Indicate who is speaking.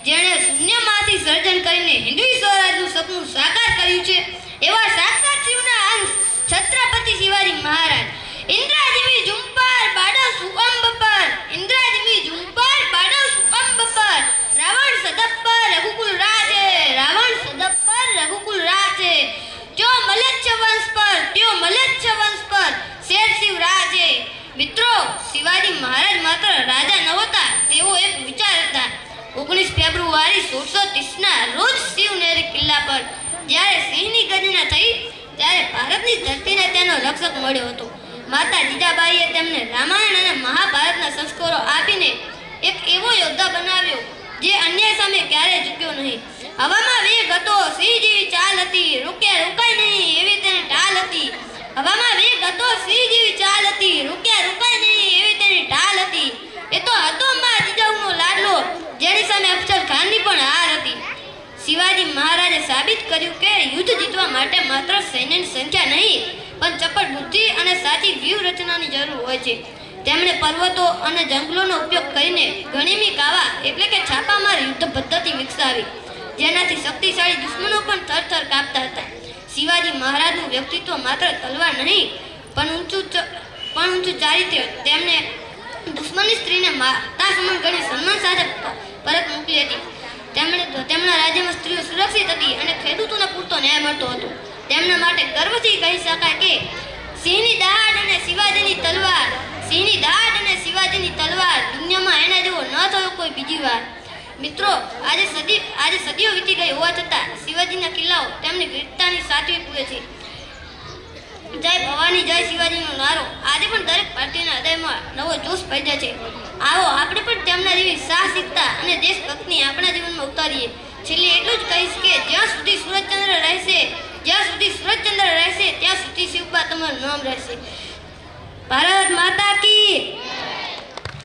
Speaker 1: જેણે શૂન્યમાંથી સર્જન કરીને હિન્દવી સ્વરાજનું સપનું સાકાર કર્યું છે એવા સાક્ષાત શિવના અંશ છત્રપતિ શિવાજી મહારાજ. ઇન્દ્રાજીમી ઝુંપાર બાડવ સુઅંબ પર, ઇન્દ્રાજીમી ઝુંપાર બાડવ સુઅંબ પર, રાવણ સદપ પર રઘુકુલ રાજે, રાવણ સદપ પર રઘુકુલ રાજે, જો મલેચ્છ વંશ પર ત્યો મલેચ્છ વંશ પર શેર શિવ રાજે. મિત્રો, શિવાજી મહારાજ માત્ર રાજા નહોતા, તેઓ એક વિચાર હતા. 19 ફેબ્રુઆરી 1630ના રોજ શિવનેરી કિલ્લા પર જ્યારે સિંહની ગર્જના થઈ ત્યારે ભારતની ધરતીને તેનો રક્ષક મળ્યો હતો. માતા જીજાબાઈએ તેમને રામાયણ અને મહાભારતના સંસ્કારો આપીને એક એવો યોદ્ધા બનાવ્યો જે અન્યાય સામે ક્યારેય ઝૂક્યો નહીં. હવામાં વેગ હતો, સિંહ જેવી ચાલ હતી, રોક્યા રોકાય નહીં એવી તેની ઢાલ હતી. હવામાં વેગ હતો, સિંહ જેવી ચાલ હતી, રોક્યા રોકાય નહીં એવી તેની ઢાલ હતી. એ તો હતો મા જીજાઉનો લાડલો, જેની સામે અફસર ખાનની પણ હાર હતી. શિવાજી મહારાજે સાબિત કર્યું કે યુદ્ધ જીતવા માટે માત્ર સૈન્યની સંખ્યા નહીં પણ ચપળ બુદ્ધિ અને સાચી વ્યૂહરચનાની જરૂર હોય છે. તેમણે પર્વતો અને જંગલોનો ઉપયોગ કરીને ગણિમી કાવા એટલે કે છાપામાર યુદ્ધ પદ્ધતિ વિકસાવી, જેનાથી શક્તિશાળી દુશ્મનો પણ થરથર કાપતા હતા. શિવાજી મહારાજનું વ્યક્તિત્વ માત્ર તલવાર નહીં પણ ઊંચું ચારિત્ર્ય. તેમણે દુશ્મનની સ્ત્રીને માતા સમાન ગણી સન્માન સાથે પરત મોકલી હતી. તેમના રાજ્યમાં સ્ત્રીઓ સુરક્ષિત હતી અને ખેડૂતોને પૂરતો ન્યાય મળતો હતો. તેમના માટે ગર્વથી કહી શકાય કે સિંહની દાઢ અને શિવાજીની તલવાર, સિંહની દાઢ અને શિવાજીની તલવાર, દુનિયામાં એના જેવો ન થયો કોઈ બીજી વાર. મિત્રો, આજે સદીઓ વીતી ગઈ હોવા છતાં શિવાજીના કિલ્લાઓ તેમની વીરતાની સાચવી પૂરે છે. જય ભવાની જય શિવાજીનો નારો આજે પણ દરેક ભારતીયના હૃદયમાં નવો જોશ પેદા છે. આવો આપણે પણ તેમના જેવી સાહસિકતા અને દેશભક્તિની આપણા જીવનમાં ઉતારીએ. છેલ્લે એટલું જ કહીશ કે જ્યાં સુધી સૂરજચંદ્ર રહેશે, જ્યાં સુધી સૂરજચંદ્ર રહેશે ત્યાં સુધી શિવબા તમારું નામ રહેશે. ભારત માતા કી